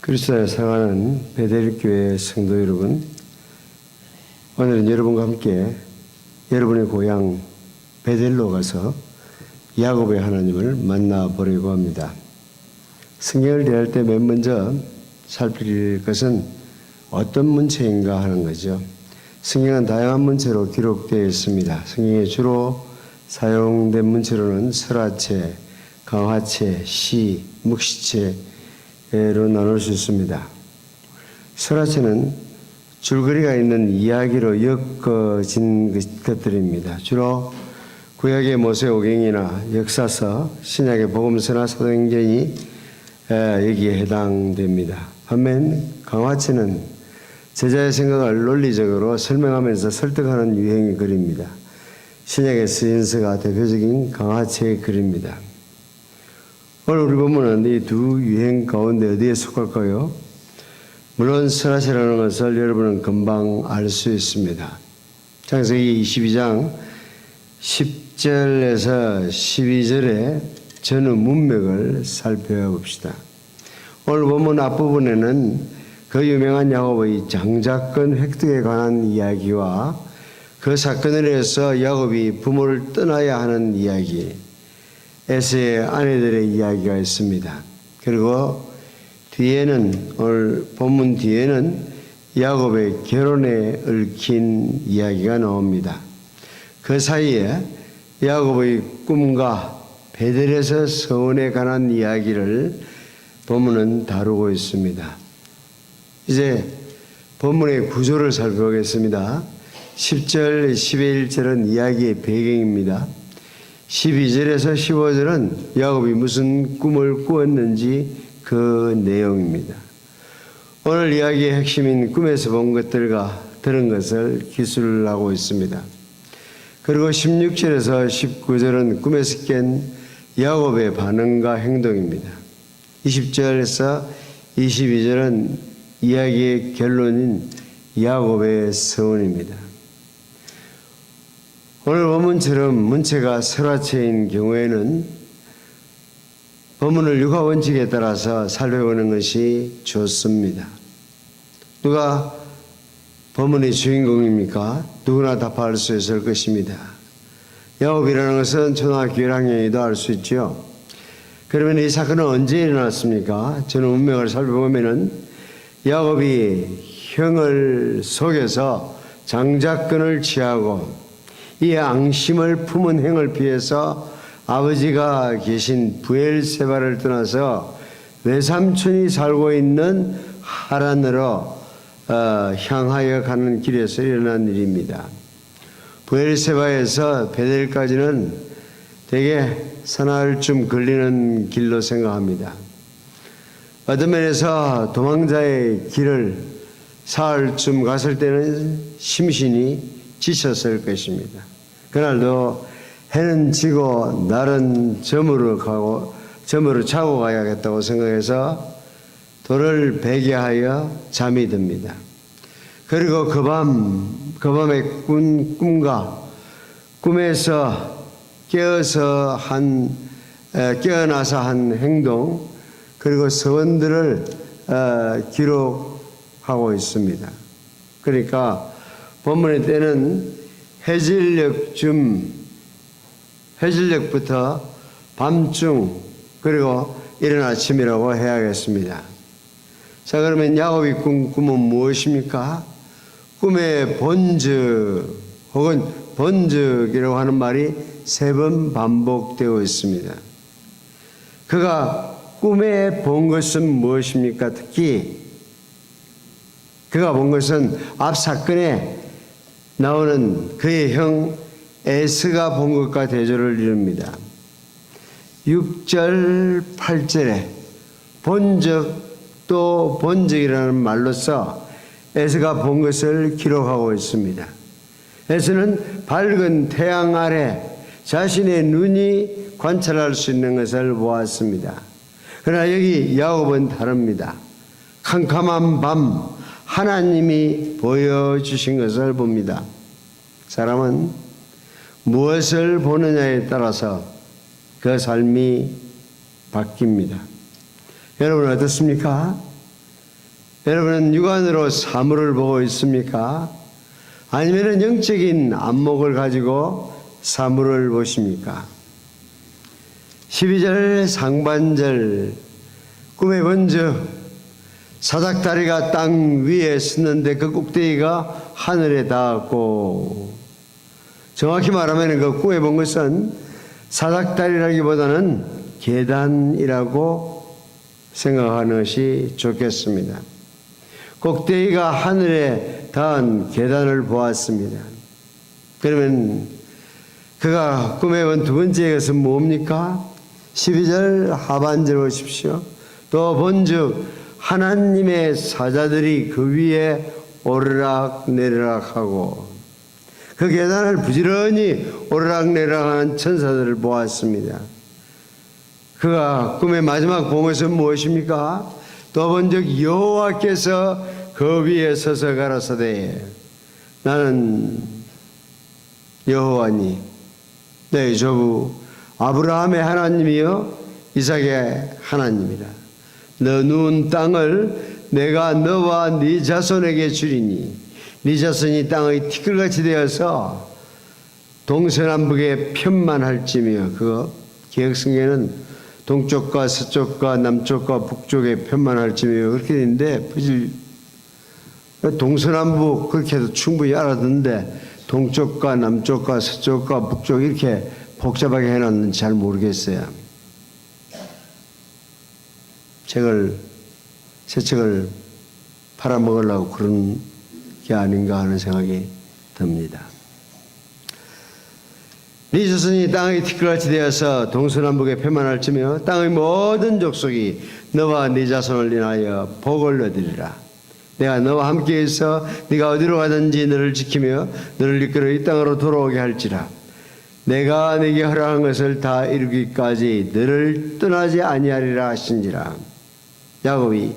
그리스도에 사랑하는 베델교회 성도 여러분, 오늘은 여러분과 함께 여러분의 고향 베델로 가서 야곱의 하나님을 만나보려고 합니다. 성경을 대할 때 맨 먼저 살필 것은 어떤 문체인가 하는 거죠. 성경은 다양한 문체로 기록되어 있습니다. 성경에 주로 사용된 문체로는 설화체, 강화체, 시, 묵시체로 나눌 수 있습니다. 설화체는 줄거리가 있는 이야기로 엮어진 것들입니다. 주로 구약의 모세오경이나 역사서, 신약의 복음서나 사도행전이 여기에 해당됩니다. 반면 강화체는 제자의 생각을 논리적으로 설명하면서 설득하는 유형의 글입니다. 신약의 서신서가 대표적인 강화체의 글입니다. 오늘 우리 본문은 이 두 유행 가운데 어디에 속할까요? 물론 설화체라는 것을 여러분은 금방 알 수 있습니다. 창세기 22장 10절에서 12절의 전후 문맥을 살펴봅시다. 오늘 본문 앞부분에는 그 유명한 야곱의 장자권 획득에 관한 이야기와 그 사건을 위해서 야곱이 부모를 떠나야 하는 이야기, 에서의 아내들의 이야기가 있습니다. 그리고 뒤에는, 오늘 본문 뒤에는 야곱의 결혼에 얽힌 이야기가 나옵니다. 그 사이에 야곱의 꿈과 베델에서 서원에 관한 이야기를 본문은 다루고 있습니다. 이제 본문의 구조를 살펴보겠습니다. 10절, 11절은 이야기의 배경입니다. 12절에서 15절은 야곱이 무슨 꿈을 꾸었는지 그 내용입니다. 오늘 이야기의 핵심인 꿈에서 본 것들과 들은 것을 기술하고 있습니다. 그리고 16절에서 19절은 꿈에서 깬 야곱의 반응과 행동입니다. 20절에서 22절은 이야기의 결론인 야곱의 서원입니다. 오늘 본문처럼 문체가 설화체인 경우에는 본문을 육하 원칙에 따라서 살펴보는 것이 좋습니다. 누가 본문의 주인공입니까? 누구나 답할 수 있을 것입니다. 야곱이라는 것은 초등학교 1학년이도 알 수 있죠. 그러면 이 사건은 언제 일어났습니까? 저는 운명을 살펴보면은 야곱이 형을 속여서 장자권을 취하고 이 앙심을 품은 행을 피해서 아버지가 계신 브엘세바를 떠나서 외삼촌이 살고 있는 하란으로 향하여 가는 길에서 일어난 일입니다. 브엘세바에서 베델까지는 대개 사나흘쯤 걸리는 길로 생각합니다. 어떤 면에서 도망자의 길을 사흘쯤 갔을 때는 심신이 지쳤을 것입니다. 그날도 해는 지고 날은 저물어 자고 가야겠다고 생각해서 돌을 베개하여 잠이 듭니다. 그리고 그 밤에 꾼 꿈과 꿈에서 깨어나서 한 행동, 그리고 서원들을 기록하고 있습니다. 그러니까 본문의 때는 해질녘부터 밤중, 그리고 이른 아침이라고 해야겠습니다. 자, 그러면 야곱이 꾼 꿈은 무엇입니까? 꿈의 본즉 혹은 번적이라고 하는 말이 3번 반복되어 있습니다. 그가 꿈에 본 것은 무엇입니까? 특히 그가 본 것은 앞 사건에 나오는 그의 형 에스가 본 것과 대조를 이룹니다. 6절, 8절에 본적 또 본적이라는 말로써 에스가 본 것을 기록하고 있습니다. 에스는 밝은 태양 아래 자신의 눈이 관찰할 수 있는 것을 보았습니다. 그러나 여기 야곱은 다릅니다. 캄캄한 밤 하나님이 보여주신 것을 봅니다. 사람은 무엇을 보느냐에 따라서 그 삶이 바뀝니다. 여러분 어떻습니까? 여러분은 육안으로 사물을 보고 있습니까? 아니면 영적인 안목을 가지고 사물을 보십니까? 12절 상반절 꿈에 본즉 사닥다리가 땅 위에 섰는데 그 꼭대기가 하늘에 닿았고, 정확히 말하면 그 꿈에 본 것은 사닥다리라기보다는 계단이라고 생각하는 것이 좋겠습니다. 꼭대기가 하늘에 닿은 계단을 보았습니다. 그러면 그가 꿈에 본 두 번째 것은 뭡니까? 12절 하반절 보십시오. 또 본즉 하나님의 사자들이 그 위에 오르락 내리락 하고, 그 계단을 부지런히 오르락 내리락 하는 천사들을 보았습니다. 그가 꿈의 마지막 본 것은 무엇입니까? 또 본즉 여호와께서 그 위에 서서 가라사대 나는 여호와니 너희 조부 아브라함의 하나님이여 이삭의 하나님이라. 너 누운 땅을 내가 너와 네 자손에게 주리니 네 자손이 땅의 티끌같이 되어서 동서남북에 편만할지며, 그 개혁성경에는 동쪽과 서쪽과 남쪽과 북쪽에 편만할지며 그렇게 되는데, 동서남북 그렇게 해도 충분히 알아듣는데 동쪽과 남쪽과 서쪽과 북쪽 이렇게 복잡하게 해놨는지 잘 모르겠어요. 새 책을 팔아먹으려고 그런 게 아닌가 하는 생각이 듭니다. 네 자손이 땅의 티끌같이 되어서 동서남북에 편만할지며 땅의 모든 족속이 너와 네 자손을 인하여 복을 얻으리라. 내가 너와 함께해서 네가 어디로 가든지 너를 지키며 너를 이끌어 이 땅으로 돌아오게 할지라. 내가 네게 허락한 것을 다 이루기까지 너를 떠나지 아니하리라 하신지라. 야곱이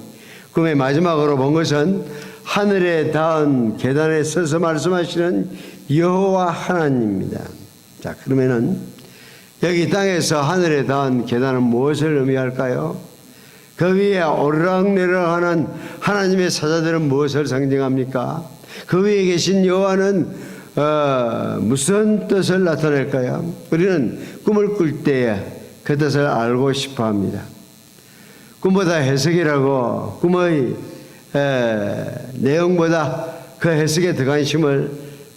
꿈의 마지막으로 본 것은 하늘에 닿은 계단에 서서 말씀하시는 여호와 하나님입니다. 자, 그러면은 여기 땅에서 하늘에 닿은 계단은 무엇을 의미할까요? 그 위에 오르락내리락하는 하나님의 사자들은 무엇을 상징합니까? 그 위에 계신 여호와는 무슨 뜻을 나타낼까요? 우리는 꿈을 꿀 때에 그 뜻을 알고 싶어 합니다. 꿈보다 해석이라고 꿈의 내용보다 그 해석에 더 관심을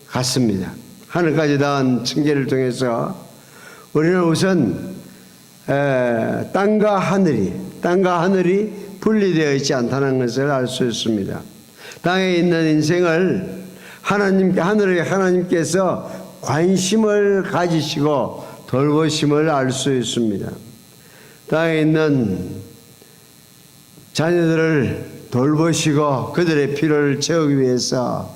갖습니다. 하늘까지 닿은 층계를 통해서 우리는 우선 땅과 하늘이 분리되어 있지 않다는 것을 알 수 있습니다. 땅에 있는 인생을 하늘의 하나님께서 관심을 가지시고 돌보심을 알 수 있습니다. 땅에 있는 자녀들을 돌보시고 그들의 필요를 채우기 위해서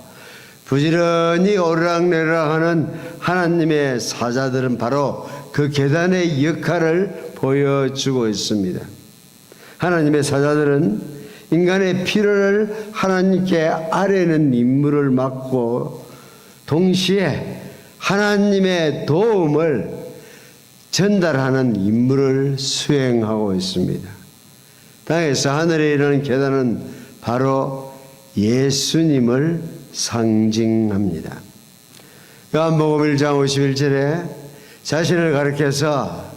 부지런히 오르락내리락하는 하나님의 사자들은 바로 그 계단의 역할을 보여주고 있습니다. 하나님의 사자들은 인간의 필요를 하나님께 아뢰는 임무를 맡고 동시에 하나님의 도움을 전달하는 임무를 수행하고 있습니다. 땅에서 하늘에 이르는 계단은 바로 예수님을 상징합니다. 요한복음 1장 51절에 자신을 가리켜서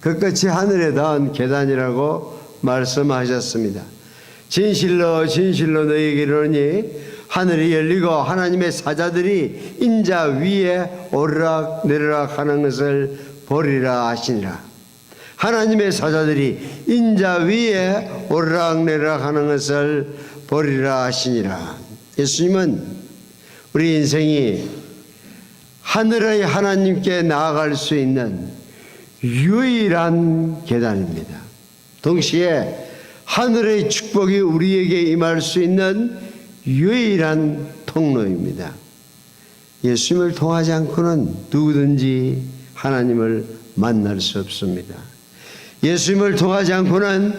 그 끝이 하늘에 닿은 계단이라고 말씀하셨습니다. 진실로 진실로 너희에게 이르노니 하늘이 열리고 하나님의 사자들이 인자 위에 오르락 내리락 하는 것을 보리라 하시니라. 하나님의 사자들이 인자 위에 오르락 내리락 하는 것을 보리라 하시니라. 예수님은 우리 인생이 하늘의 하나님께 나아갈 수 있는 유일한 계단입니다. 동시에 하늘의 축복이 우리에게 임할 수 있는 유일한 통로입니다. 예수님을 통하지 않고는 누구든지 하나님을 만날 수 없습니다. 예수님을 통하지 않고는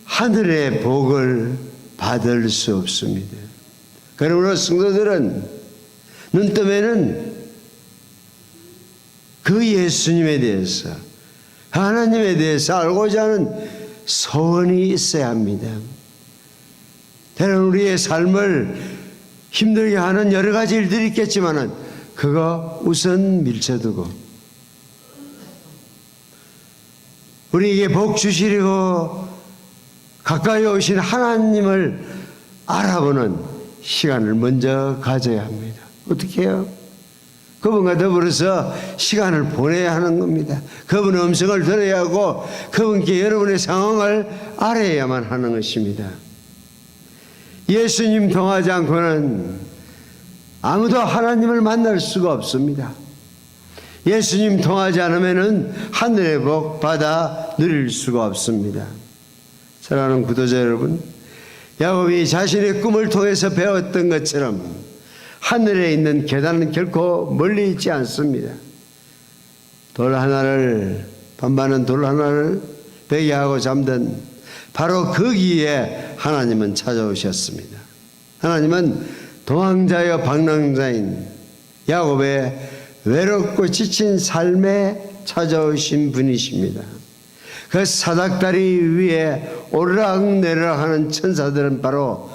하늘의 복을 받을 수 없습니다. 그러므로 성도들은 눈뜨면은 그 예수님에 대해서, 하나님에 대해서 알고자 하는 소원이 있어야 합니다. 때로는 우리의 삶을 힘들게 하는 여러 가지 일들이 있겠지만은 그거 우선 밀쳐두고 우리에게 복 주시려고 가까이 오신 하나님을 알아보는 시간을 먼저 가져야 합니다. 어떻게 해요? 그분과 더불어서 시간을 보내야 하는 겁니다. 그분의 음성을 들어야 하고 그분께 여러분의 상황을 알아야만 하는 것입니다. 예수님 통하지 않고는 아무도 하나님을 만날 수가 없습니다. 예수님 통하지 않으면 하늘의 복 받아 누릴 수가 없습니다. 사랑하는 구도자 여러분, 야곱이 자신의 꿈을 통해서 배웠던 것처럼 하늘에 있는 계단은 결코 멀리 있지 않습니다. 돌 하나를 반반은 돌 하나를 베게 하고 잠든 바로 거기에 하나님은 찾아오셨습니다. 하나님은 도망자여 방랑자인 야곱의 외롭고 지친 삶에 찾아오신 분이십니다. 그 사닥다리 위에 오르락내리락 하는 천사들은 바로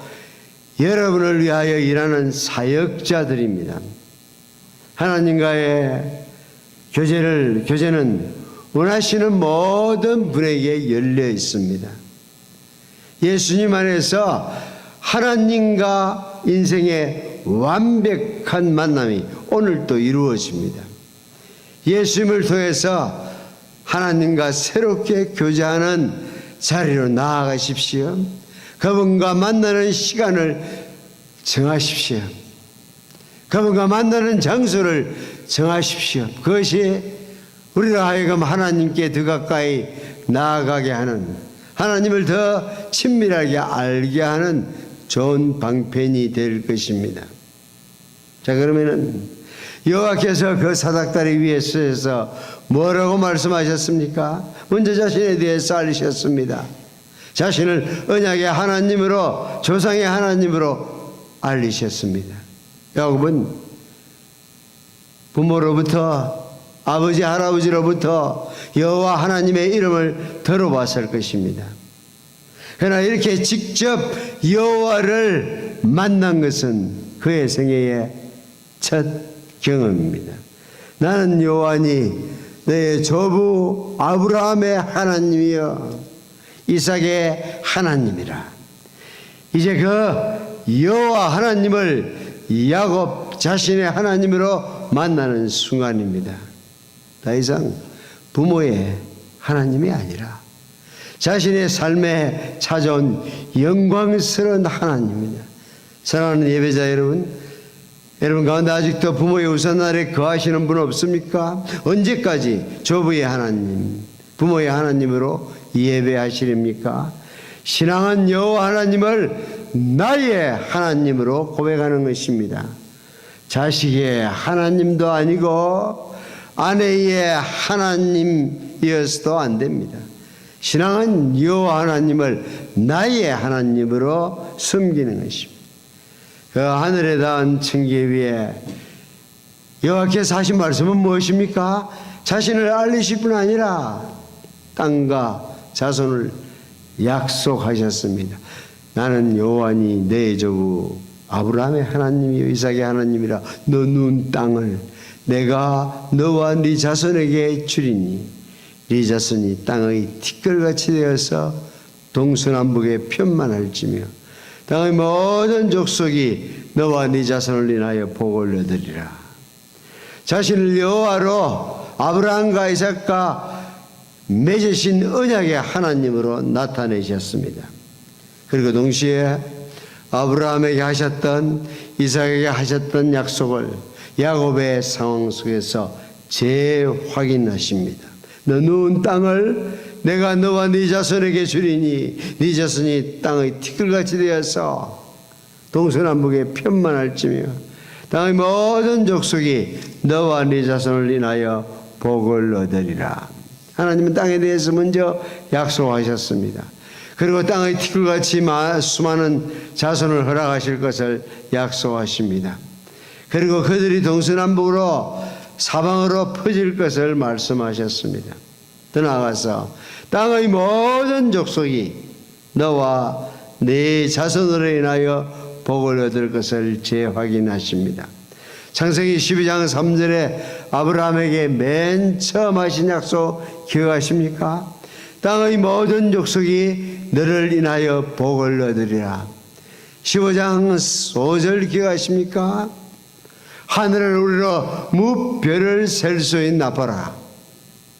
여러분을 위하여 일하는 사역자들입니다. 하나님과의 교제는 원하시는 모든 분에게 열려 있습니다. 예수님 안에서 하나님과 인생의 완벽한 만남이 오늘도 이루어집니다. 예수님을 통해서 하나님과 새롭게 교제하는 자리로 나아가십시오. 그분과 만나는 시간을 정하십시오. 그분과 만나는 장소를 정하십시오. 그것이 우리로 하여금 하나님께 더 가까이 나아가게 하는, 하나님을 더 친밀하게 알게 하는 좋은 방편이 될 것입니다. 자, 그러면은 여호와께서 그 사닥다리 위에 서서 뭐라고 말씀하셨습니까? 먼저 자신에 대해서 알리셨습니다. 자신을 언약의 하나님으로, 조상의 하나님으로 알리셨습니다. 야곱은 부모로부터, 아버지 할아버지로부터 여호와 하나님의 이름을 들어봤을 것입니다. 그러나 이렇게 직접 여호와를 만난 것은 그의 생애의 첫 경험입니다. 나는 여호와니 너의 조부 아브라함의 하나님이여 이삭의 하나님이라. 이제 그 여호와 하나님을 야곱 자신의 하나님으로 만나는 순간입니다. 더 이상 부모의 하나님이 아니라 자신의 삶에 찾아온 영광스러운 하나님입니다. 사랑하는 예배자 여러분, 여러분 가운데 아직도 부모의 우선 아래 거하시는 분 없습니까? 언제까지 조부의 하나님, 부모의 하나님으로 예배하시렵니까? 신앙은 여호와 하나님을 나의 하나님으로 고백하는 것입니다. 자식의 하나님도 아니고 아내의 하나님이어서도 안 됩니다. 신앙은 여호와 하나님을 나의 하나님으로 섬기는 것입니다. 그 하늘에 닿은 층계 위에 여호와께서 하신 말씀은 무엇입니까? 자신을 알리실 뿐 아니라 땅과 자손을 약속하셨습니다. 나는 여호와니 내 조부 아브라함의 하나님이요 이삭의 하나님이라. 너 누운 땅을 내가 너와 네 자손에게 주리니 네 자손이 땅의 티끌같이 되어서 동서남북에 편만할지며 땅의 모든 족속이 너와 네 자손을 인하여 복을 얻으리라. 자신을 여호와로 아브라함과 이삭과 맺으신 언약의 하나님으로 나타내셨습니다. 그리고 동시에 아브라함에게 하셨던, 이삭에게 하셨던 약속을 야곱의 상황 속에서 재확인하십니다. 너 누운 땅을 내가 너와 네 자손에게 주리니 네 자손이 땅의 티끌같이 되어서 동서남북에 편만할지며 땅의 모든 족속이 너와 네 자손을 인하여 복을 얻으리라. 하나님은 땅에 대해서 먼저 약속하셨습니다. 그리고 땅의 티끌같이 수많은 자손을 허락하실 것을 약속하십니다. 그리고 그들이 동서남북으로 사방으로 퍼질 것을 말씀하셨습니다. 더 나아가서 땅의 모든 족속이 너와 네 자손으로 인하여 복을 얻을 것을 재확인하십니다. 창세기 12장 3절에 아브라함에게 맨 처음 하신 약속 기억하십니까? 땅의 모든 족속이 너를 인하여 복을 얻으리라. 15장 5절 기억하십니까? 하늘을 우리로 무별을 셀 수 있는 나팔아.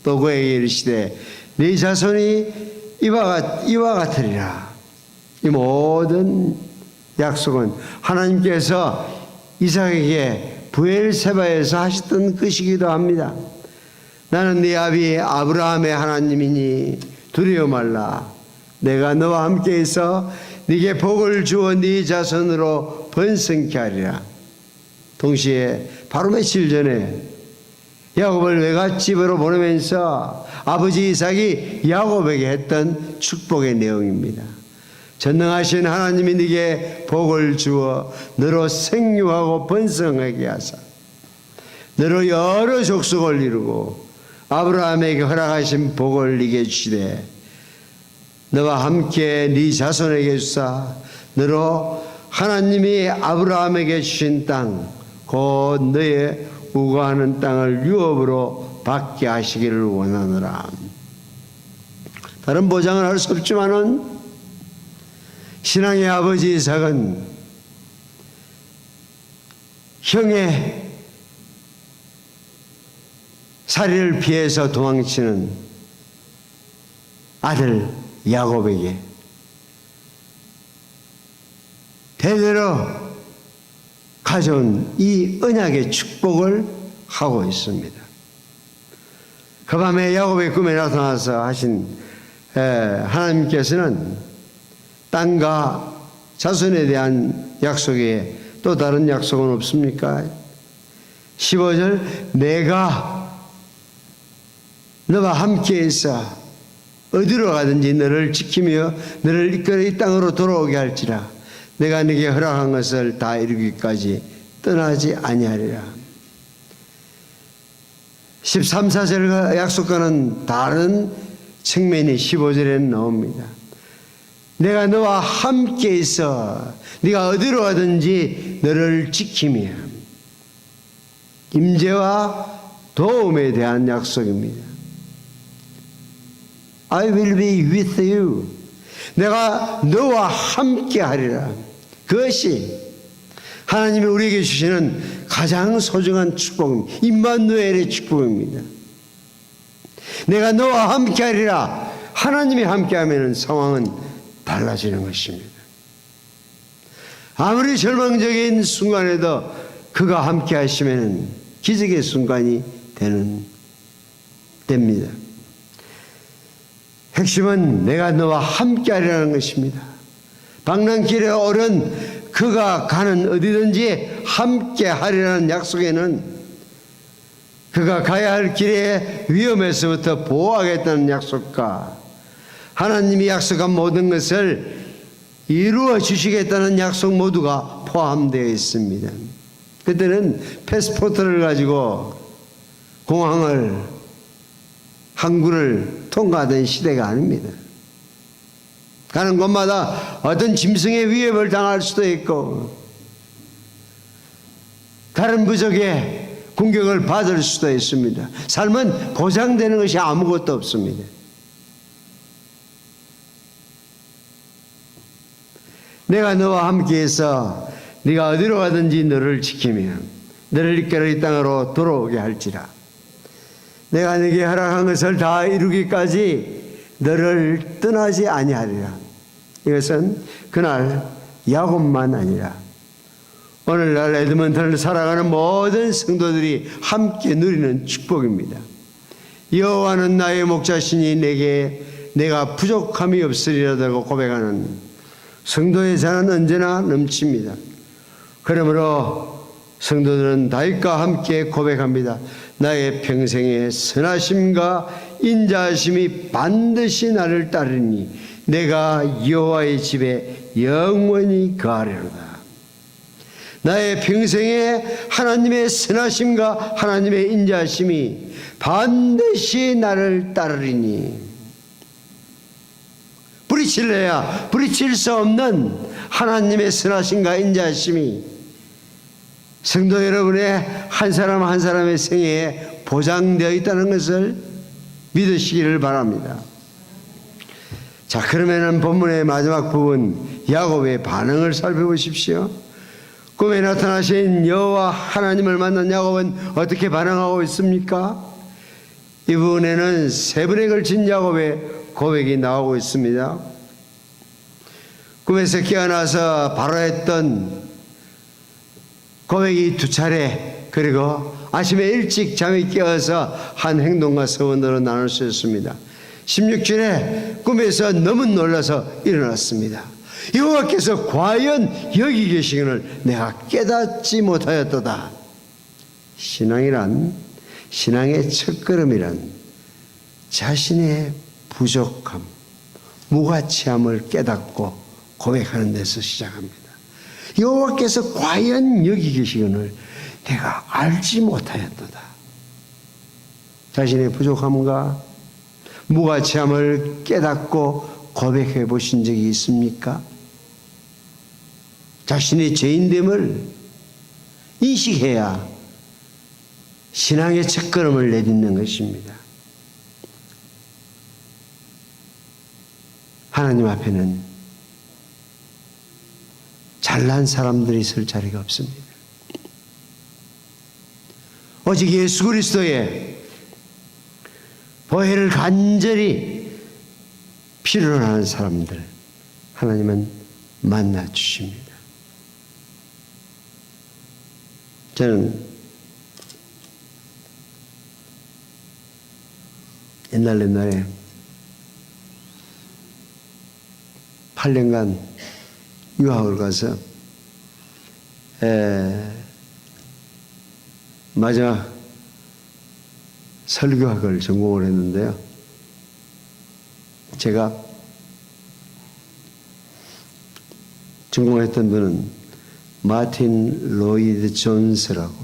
또 그에게 이르시되 네 자손이 이와 같으리라. 이 모든 약속은 하나님께서 이삭에게 부엘세바에서 하셨던 것이기도 합니다. 나는 네 아비 아브라함의 하나님이니 두려워 말라. 내가 너와 함께 있어 네게 복을 주어 네 자손으로 번성케 하리라. 동시에 바로 며칠 전에 야곱을 외갓집으로 보내면서 아버지 이삭이 야곱에게 했던 축복의 내용입니다. 전능하신 하나님이 네게 복을 주어 너로 생육하고 번성하게 하사 너로 여러 족속을 이루고 아브라함에게 허락하신 복을 네게 주시되 너와 함께 네 자손에게 주사 너로 하나님이 아브라함에게 주신 땅 곧 너의 우거하는 땅을 유업으로 받게 하시기를 원하노라. 다른 보장을 할 수 없지만은 신앙의 아버지 이삭은 형의 살해를 피해서 도망치는 아들 야곱에게 대대로 가져온 이 언약의 축복을 하고 있습니다. 그 밤에 야곱의 꿈에 나타나서 하신 하나님께서는 땅과 자손에 대한 약속에 또 다른 약속은 없습니까? 15절 내가 너와 함께 있어 어디로 가든지 너를 지키며 너를 이끌어 이 땅으로 돌아오게 할지라. 내가 네게 허락한 것을 다 이루기까지 떠나지 아니하리라. 13, 14절 약속과는 다른 측면이 15절에 나옵니다. 내가 너와 함께 있어 네가 어디로 가든지 너를 지키며 임재와 도움에 대한 약속입니다. I will be with you. 내가 너와 함께 하리라. 그것이 하나님이 우리에게 주시는 가장 소중한 축복입니다. 임마누엘의 축복입니다. 내가 너와 함께 하리라. 하나님이 함께 하면 상황은 달라지는 것입니다. 아무리 절망적인 순간에도 그가 함께 하시면 기적의 순간이 됩니다. 핵심은 내가 너와 함께 하리라는 것입니다. 방랑길에 오른 그가 가는 어디든지 함께 하리라는 약속에는 그가 가야 할 길의 위험에서부터 보호하겠다는 약속과 하나님이 약속한 모든 것을 이루어 주시겠다는 약속 모두가 포함되어 있습니다. 그때는 패스포트를 가지고 항구를 통과하던 시대가 아닙니다. 가는 곳마다 어떤 짐승의 위협을 당할 수도 있고 다른 부족의 공격을 받을 수도 있습니다. 삶은 보장되는 것이 아무것도 없습니다. 내가 너와 함께해서 네가 어디로 가든지 너를 지키며 너를 이끌어 이 땅으로 돌아오게 할지라. 내가 네게 허락한 것을 다 이루기까지 너를 떠나지 아니하리라. 이것은 그날 야곱만 아니라 오늘날 에드먼턴을 살아가는 모든 성도들이 함께 누리는 축복입니다. 여호와는 나의 목자시니 내가 부족함이 없으리라고 고백하는 성도의 잔은 언제나 넘칩니다. 그러므로 성도들은 다윗과 함께 고백합니다. 나의 평생의 선하심과 인자하심이 반드시 나를 따르니 내가 여호와의 집에 영원히 거하리로다. 나의 평생에 하나님의 선하심과 하나님의 인자하심이 반드시 나를 따르리니 부딪힐래야 부딪힐 수 없는 하나님의 선하심과 인자하심이 성도 여러분의 한 사람 한 사람의 생애에 보장되어 있다는 것을 믿으시기를 바랍니다. 자, 그러면은 본문의 마지막 부분 야곱의 반응을 살펴보십시오. 꿈에 나타나신 여호와 하나님을 만난 야곱은 어떻게 반응하고 있습니까? 이 부분에는 세 번에 걸친 야곱의 고백이 나오고 있습니다. 꿈에서 깨어나서 바로 했던 고백이 두 차례, 그리고 아침에 일찍 잠이 깨어서 한 행동과 서원으로 나눌 수 있습니다. 16절에 꿈에서 너무 놀라서 일어났습니다. 여호와께서 과연 여기 계시기를 내가 깨닫지 못하였도다. 신앙이란, 신앙의 첫걸음이란 자신의 부족함, 무가치함을 깨닫고 고백하는 데서 시작합니다. 여호와께서 과연 여기 계시기를 내가 알지 못하였도다. 자신의 부족함과 무가치함을 깨닫고 고백해 보신 적이 있습니까? 자신의 죄인됨을 인식해야 신앙의 첫걸음을 내딛는 것입니다. 하나님 앞에는 잘난 사람들이 있을 자리가 없습니다. 오직 예수 그리스도의 보혜를 간절히 필요로 하는 사람들 하나님은 만나 주십니다. 저는 옛날에 8년간 유학을 가서 마지막 설교학을 전공을 했는데요. 제가 전공했던 분은 마틴 로이드 존스라고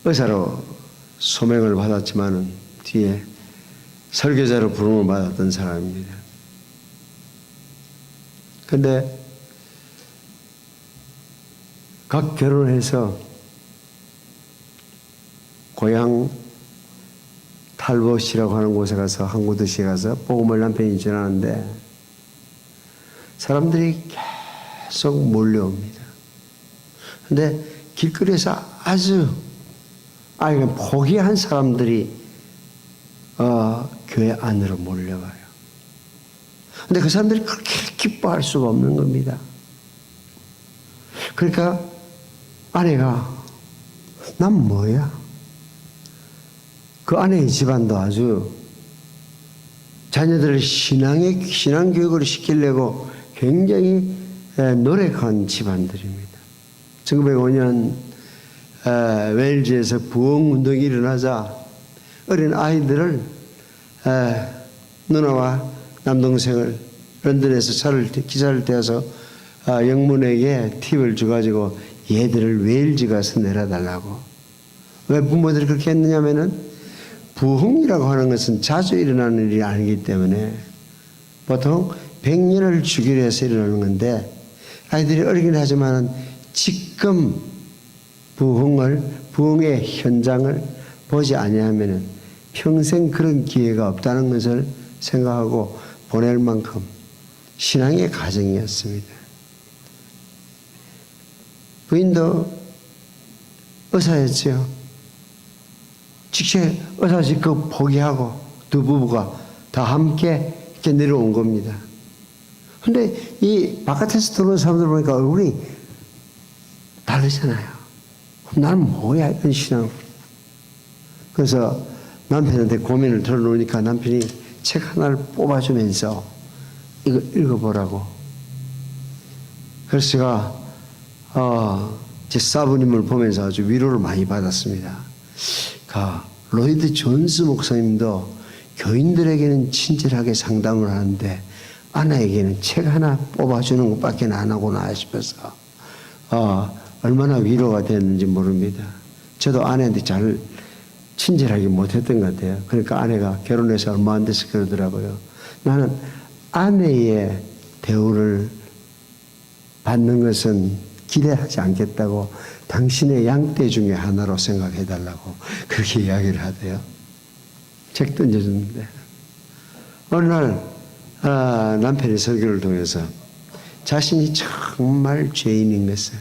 의사로 소명을 받았지만은 뒤에 설교자로 부름을 받았던 사람입니다. 근데 각 결혼해서 고향 탈봇이라고 하는 곳에 가서 항구 도시에 가서 복음을 남편이 전하는데 사람들이 계속 몰려옵니다. 근데 길거리에서 아주 포기한 사람들이 교회 안으로 몰려와요. 근데 그 사람들이 그렇게 기뻐할 수가 없는 겁니다. 그러니까 아내가 난 뭐야? 그 아내의 집안도 아주 자녀들을 신앙 교육을 시키려고 굉장히 노력한 집안들입니다. 1905년 웨일즈에서 부흥운동이 일어나자 어린 아이들을 누나와 남동생을 런던에서 기차를 태워서 영문에게 팁을 줘가지고 얘들을 웨일즈 가서 내려달라고. 왜 부모들이 그렇게 했느냐면은 부흥이라고 하는 것은 자주 일어나는 일이 아니기 때문에 보통 100년을 주기로 해서 일어나는 건데 아이들이 어리긴 하지만 지금 부흥의 현장을 보지 아니하면 평생 그런 기회가 없다는 것을 생각하고 보낼 만큼 신앙의 가정이었습니다. 부인도 의사였지요. 직접 의사직 그 포기하고 두 부부가 다 함께 이렇게 내려온 겁니다. 근데 이 바깥에서 들어온 사람들 보니까 얼굴이 다르잖아요. 나는 뭐야 이런 신앙. 그래서 남편한테 고민을 털어놓으니까 남편이 책 하나를 뽑아주면서 이거 읽어보라고. 그래서 제가 제 사부님을 보면서 아주 위로를 많이 받았습니다. 로이드 존스 목사님도 교인들에게는 친절하게 상담을 하는데 아내에게는 책 하나 뽑아주는 것밖에 안 하구나 싶어서 얼마나 위로가 됐는지 모릅니다. 저도 아내한테 잘 친절하게 못했던 것 같아요. 그러니까 아내가 결혼해서 얼마 안 돼서 그러더라고요. 나는 아내의 대우를 받는 것은 기대하지 않겠다고 당신의 양떼 중에 하나로 생각해달라고 그렇게 이야기를 하대요. 책 던져주는데 어느 날 남편이 설교를 통해서 자신이 정말 죄인인 것을,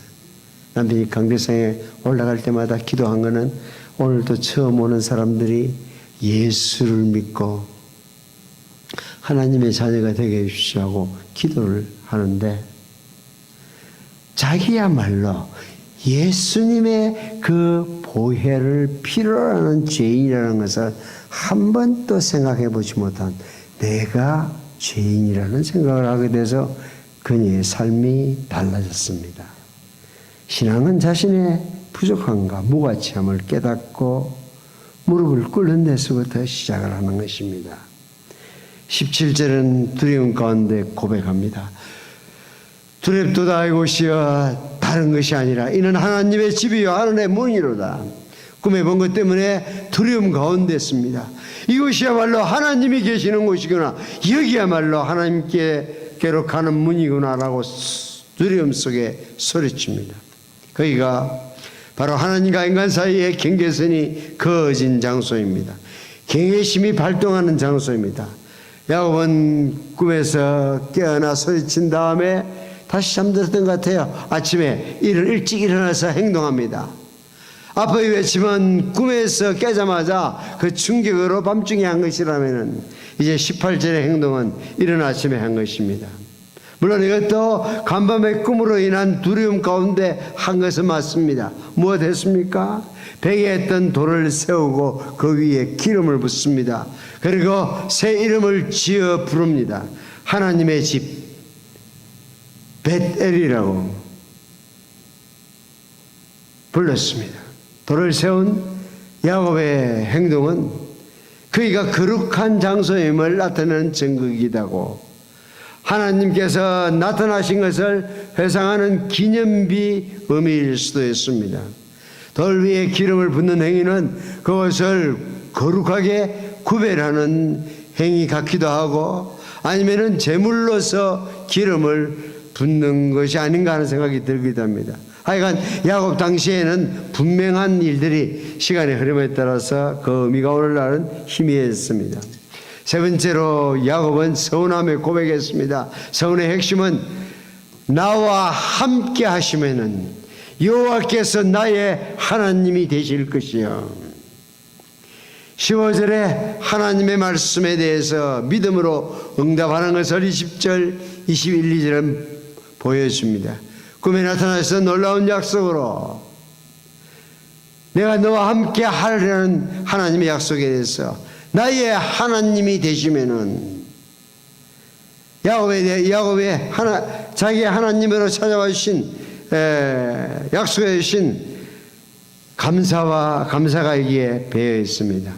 남편이 강대상에 올라갈 때마다 기도한 것은 오늘도 처음 오는 사람들이 예수를 믿고 하나님의 자녀가 되게 해주시오 하고 기도를 하는데, 자기야말로 예수님의 그 보혈을 필요로 하는 죄인이라는 것을 한 번도 생각해 보지 못한 내가 죄인이라는 생각을 하게 돼서 그녀의 삶이 달라졌습니다. 신앙은 자신의 부족함과 무가치함을 깨닫고 무릎을 꿇는 데서부터 시작을 하는 것입니다. 17절은 두려움 가운데 고백합니다. 두렵도다 이곳이여 다른 것이 아니라 이는 하나님의 집이요 하늘의 문이로다. 꿈에 본 것 때문에 두려움 가운데 있습니다. 이곳이야말로 하나님이 계시는 곳이구나, 여기야말로 하나님께로 가는 문이구나라고 두려움 속에 소리칩니다. 거기가 바로 하나님과 인간 사이의 경계선이 그어진 장소입니다. 경외심이 발동하는 장소입니다. 야곱은 꿈에서 깨어나 소리친 다음에 다시 잠들었던 것 같아요. 아침에 일찍 일어나서 행동합니다. 아빠의 외침은 꿈에서 깨자마자 그 충격으로 밤중에 한 것이라면 이제 18절의 행동은 이른 아침에 한 것입니다. 물론 이것도 간밤의 꿈으로 인한 두려움 가운데 한 것은 맞습니다. 무엇 했습니까? 베개에 했던 돌을 세우고 그 위에 기름을 붓습니다. 그리고 새 이름을 지어 부릅니다. 하나님의 집 벳엘이라고 불렀습니다. 돌을 세운 야곱의 행동은 그이가 거룩한 장소임을 나타내는 증거이기도, 하나님께서 나타나신 것을 회상하는 기념비 의미일 수도 있습니다. 돌 위에 기름을 붓는 행위는 그것을 거룩하게 구별하는 행위 같기도 하고, 아니면은 제물로서 기름을 붓는 것이 아닌가 하는 생각이 들기도 합니다. 하여간 야곱 당시에는 분명한 일들이 시간의 흐름에 따라서 그 의미가 오늘날은 희미했습니다. 세 번째로 야곱은 서운함에 고백했습니다. 서운의 핵심은 나와 함께 하시면은 여호와께서 나의 하나님이 되실 것이요. 15절에 하나님의 말씀에 대해서 믿음으로 응답하는 것을 20절, 21, 2절은 보여줍니다. 꿈에 나타나서 놀라운 약속으로 내가 너와 함께 하려는 하나님의 약속에 대해서 나의 하나님이 되시면은 야곱의 자기의 하나님으로 찾아와 주신 약속해 주신 감사가 여기에 배어 있습니다.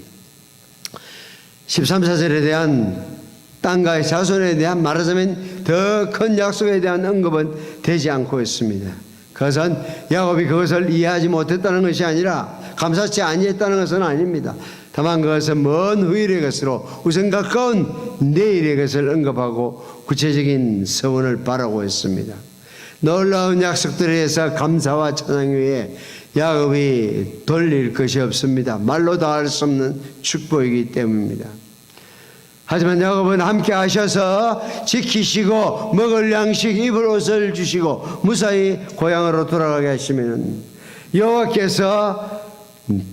13사절에 대한 땅과의 자손에 대한, 말하자면 더 큰 약속에 대한 언급은 되지 않고 있습니다. 그것은 야곱이 그것을 이해하지 못했다는 것이 아니라 감사치 아니했다는 것은 아닙니다. 다만 그것은 먼 후일의 것으로 우선 가까운 내일의 것을 언급하고 구체적인 서원을 바라고 있습니다. 놀라운 약속들에 대해서 감사와 찬양 외에 야곱이 돌릴 것이 없습니다. 말로 다 할 수 없는 축복이기 때문입니다. 하지만 야곱은 함께 하셔서 지키시고 먹을 양식 입을 옷을 주시고 무사히 고향으로 돌아가게 하시면 여호와께서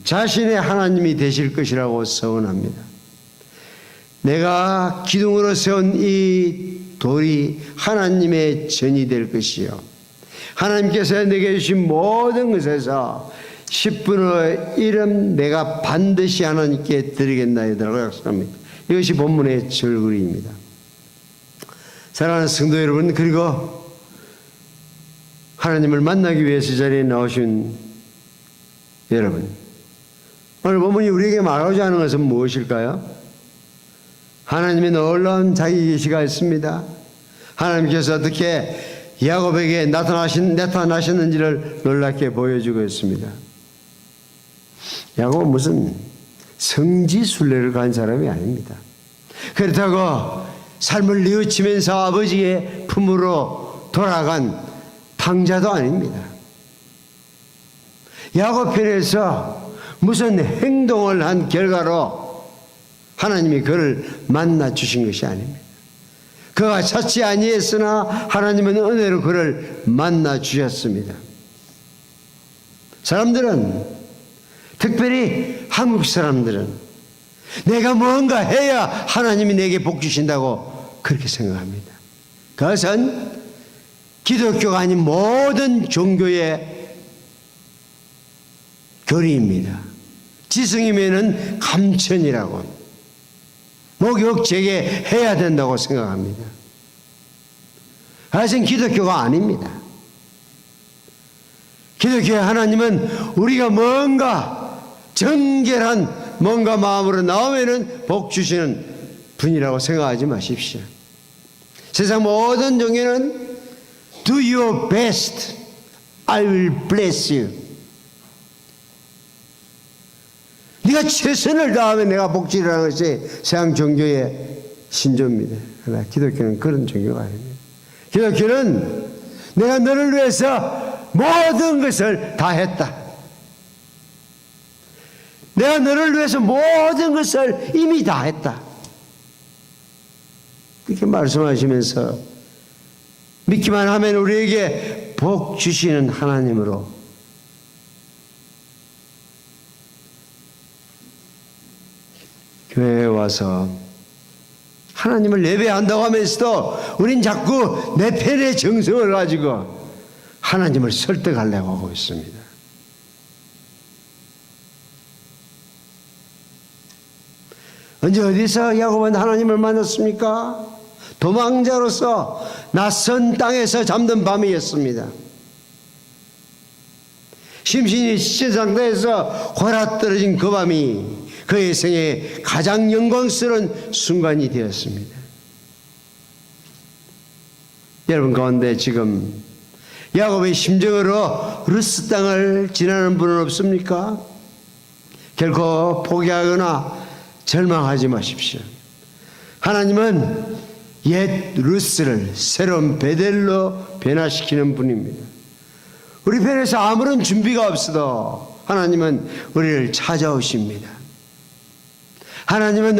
자신의 하나님이 되실 것이라고 서원합니다. 내가 기둥으로 세운 이 돌이 하나님의 전이 될 것이요, 하나님께서 내게 주신 모든 것에서 10분의 1은 내가 반드시 하나님께 드리겠나이다라고 약속합니다. 이것이 본문의 절구리입니다. 사랑하는 성도 여러분, 그리고 하나님을 만나기 위해서 자리에 나오신 여러분, 오늘 본문이 우리에게 말하고자 하는 것은 무엇일까요? 하나님의 놀라운 자기 계시가 있습니다. 하나님께서 어떻게 야곱에게 나타나셨는지를 놀랍게 보여주고 있습니다. 야곱은 무슨 성지순례를 간 사람이 아닙니다. 그렇다고 삶을 뉘우치면서 아버지의 품으로 돌아간 방자도 아닙니다. 야고편에서 무슨 행동을 한 결과로 하나님이 그를 만나 주신 것이 아닙니다. 그가 찾지 아니했으나 하나님은 은혜로 그를 만나 주셨습니다. 사람들은, 특별히 한국 사람들은 내가 뭔가 해야 하나님이 내게 복 주신다고 그렇게 생각합니다. 그것은 기독교가 아닌 모든 종교의 교리입니다. 지승이면은 감천이라고, 목욕 재개해야 된다고 생각합니다. 그것은 기독교가 아닙니다. 기독교의 하나님은 우리가 뭔가 정결한 뭔가 마음으로 나오면은 복 주시는 분이라고 생각하지 마십시오. 세상 모든 종교는 Do your best, I will bless you. 네가 최선을 다하면 내가 복지라는 것이 세상 종교의 신조입니다. 그러나 기독교는 그런 종교가 아닙니다. 기독교는 내가 너를 위해서 모든 것을 다 했다. 내가 너를 위해서 모든 것을 이미 다 했다. 그렇게 말씀하시면서 믿기만 하면 우리에게 복 주시는 하나님으로 교회에 와서 하나님을 예배한다고 하면서도 우린 자꾸 내 편의 정성을 가지고 하나님을 설득하려고 하고 있습니다. 언제 어디서 야곱은 하나님을 만났습니까? 도망자로서 낯선 땅에서 잠든 밤이었습니다. 심신이 지친 상태에서 홀아떨어진 그 밤이 그의 생에 가장 영광스러운 순간이 되었습니다. 여러분 가운데 지금 야곱의 심정으로 루스 땅을 지나는 분은 없습니까? 결코 포기하거나 절망하지 마십시오. 하나님은 옛 루스를 새로운 베델로 변화시키는 분입니다. 우리 편에서 아무런 준비가 없어도 하나님은 우리를 찾아오십니다. 하나님은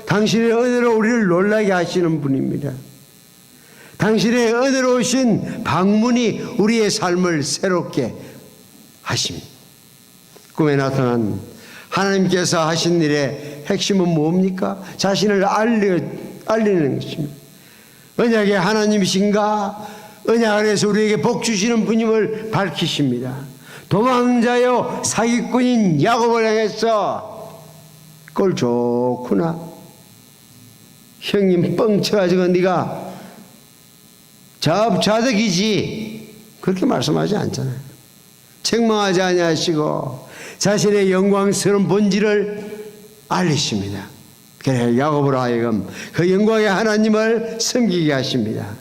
당신의 은혜로 우리를 놀라게 하시는 분입니다. 당신의 은혜로우신 방문이 우리의 삶을 새롭게 하십니다. 꿈에 나타난 하나님께서 하신 일의 핵심은 뭡니까? 자신을 알리는 것입니다. 언약의 하나님이신가? 언약 안에서 우리에게 복 주시는 분임을 밝히십니다. 도망자요 사기꾼인 야곱을 향해서 꼴 좋구나. 형님 뻥쳐가지고 네가 자득이지. 그렇게 말씀하지 않잖아요. 책망하지 아니하시고 자신의 영광스러운 본질을 알리십니다. 그래서 야곱으로 하여금 그 영광의 하나님을 섬기게 하십니다.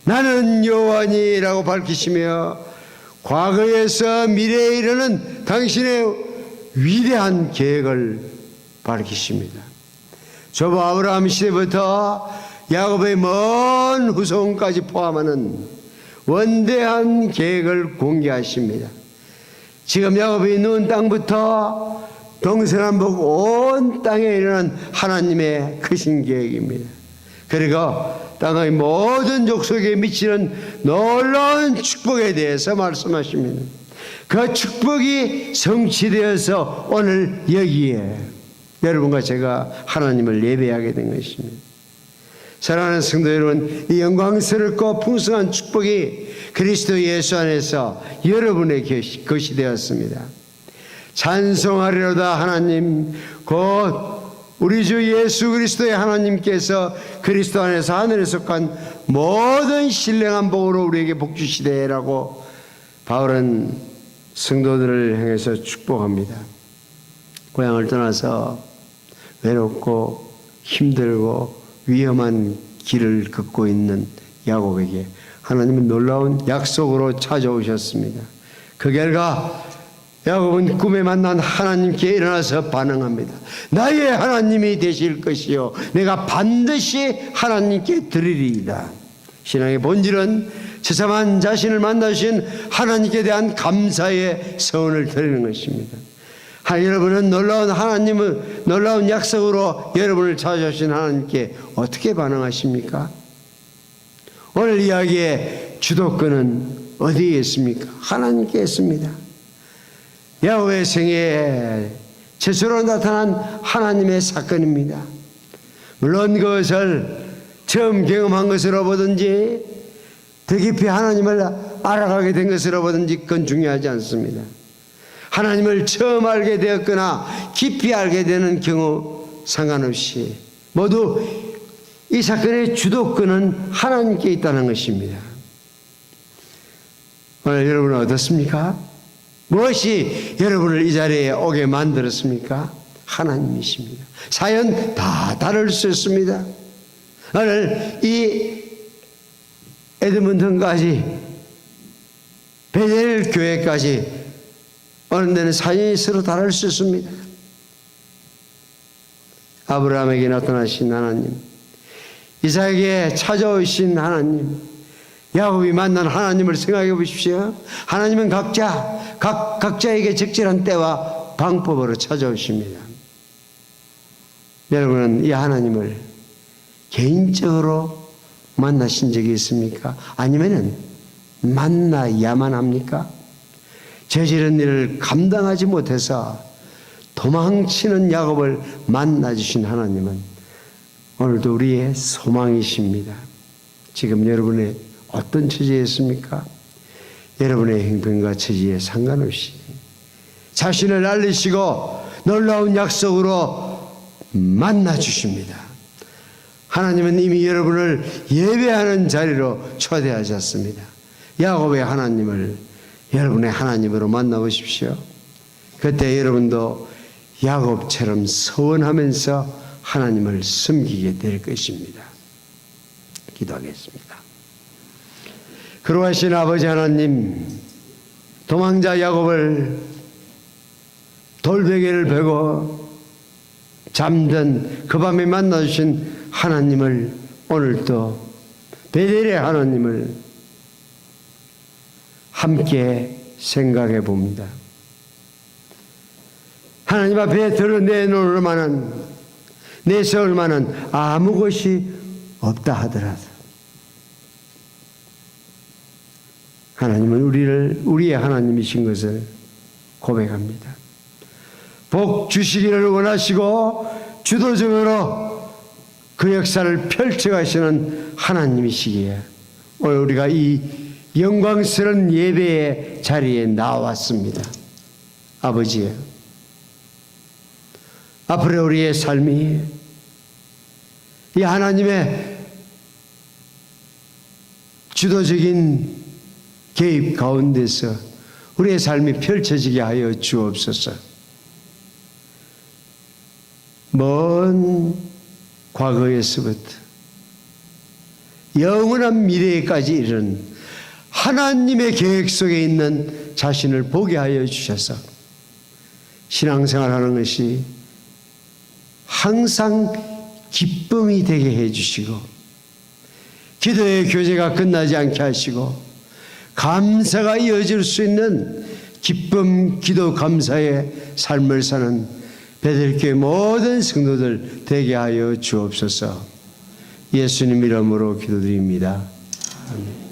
나는 여호와니라고 밝히시며 과거에서 미래에 이르는 당신의 위대한 계획을 밝히십니다. 조부 아브라함 시대부터 야곱의 먼 후손까지 포함하는 원대한 계획을 공개하십니다. 지금 야곱이 누운 땅부터 동서남북 온 땅에 일어난 하나님의 크신 계획입니다. 그리고 땅의 모든 족속에 미치는 놀라운 축복에 대해서 말씀하십니다. 그 축복이 성취되어서 오늘 여기에 여러분과 제가 하나님을 예배하게 된 것입니다. 사랑하는 성도 여러분, 이 영광스럽고 풍성한 축복이 그리스도 예수 안에서 여러분의 것이 되었습니다. 찬송하리로다. 하나님 곧 우리 주 예수 그리스도의 하나님께서 그리스도 안에서 하늘에 속한 모든 신령한 복으로 우리에게 복 주시되라고 바울은 성도들을 향해서 축복합니다. 고향을 떠나서 외롭고 힘들고 위험한 길을 걷고 있는 야곱에게 하나님은 놀라운 약속으로 찾아오셨습니다. 그 결과 야곱은 꿈에 만난 하나님께 일어나서 반응합니다. 나의 하나님이 되실 것이요 내가 반드시 하나님께 드리리이다. 신앙의 본질은 처참한 자신을 만나신 하나님께 대한 감사의 서원을 드리는 것입니다. 여러분은 놀라운 약속으로 여러분을 찾아주신 하나님께 어떻게 반응하십니까? 오늘 이야기의 주도권은 어디에 있습니까? 하나님께 있습니다. 야곱의 생애에 최초로 나타난 하나님의 사건입니다. 물론 그것을 처음 경험한 것으로 보든지 더 깊이 하나님을 알아가게 된 것으로 보든지 그건 중요하지 않습니다. 하나님을 처음 알게 되었거나 깊이 알게 되는 경우 상관없이 모두 이 사건의 주도권은 하나님께 있다는 것입니다. 오늘 여러분은 어떻습니까? 무엇이 여러분을 이 자리에 오게 만들었습니까? 하나님이십니다. 사연 다 다를 수 있습니다. 오늘 이 에드먼턴까지 베델 교회까지 어느 데는 사연이 서로 다를 수 있습니다. 아브라함에게 나타나신 하나님, 이삭에게 찾아오신 하나님, 야곱이 만난 하나님을 생각해 보십시오. 하나님은 각자에게 적절한 때와 방법으로 찾아오십니다. 여러분은 이 하나님을 개인적으로 만나신 적이 있습니까? 아니면은 만나야만 합니까? 저지른 일을 감당하지 못해서 도망치는 야곱을 만나주신 하나님은 오늘도 우리의 소망이십니다. 지금 여러분의 어떤 처지에 있습니까? 여러분의 행동과 처지에 상관없이 자신을 알리시고 놀라운 약속으로 만나주십니다. 하나님은 이미 여러분을 예배하는 자리로 초대하셨습니다. 야곱의 하나님을 여러분의 하나님으로 만나보십시오. 그때 여러분도 야곱처럼 서원하면서 하나님을 섬기게 될 것입니다. 기도하겠습니다. 그러하신 아버지 하나님, 도망자 야곱을 돌베개를 베고 잠든 그 밤에 만나주신 하나님을 오늘도 베델의 하나님을 함께 생각해 봅니다. 하나님 앞에 드러내놓을 만한, 내세울 만한 아무 것이 없다 하더라도 하나님은 우리의 하나님이신 것을 고백합니다. 복 주시기를 원하시고 주도적으로 그 역사를 펼쳐가시는 하나님이시기에 오늘 우리가 이 영광스러운 예배의 자리에 나왔습니다. 아버지요, 앞으로 우리의 삶이 이 하나님의 주도적인 개입 가운데서 우리의 삶이 펼쳐지게 하여 주옵소서. 먼 과거에서부터 영원한 미래까지 이르는 하나님의 계획 속에 있는 자신을 보게 하여 주셔서 신앙생활하는 것이 항상 기쁨이 되게 해주시고 기도의 교제가 끝나지 않게 하시고 감사가 이어질 수 있는 기쁨, 기도, 감사의 삶을 사는 베델교회 모든 성도들 되게 하여 주옵소서. 예수님 이름으로 기도드립니다. 아멘.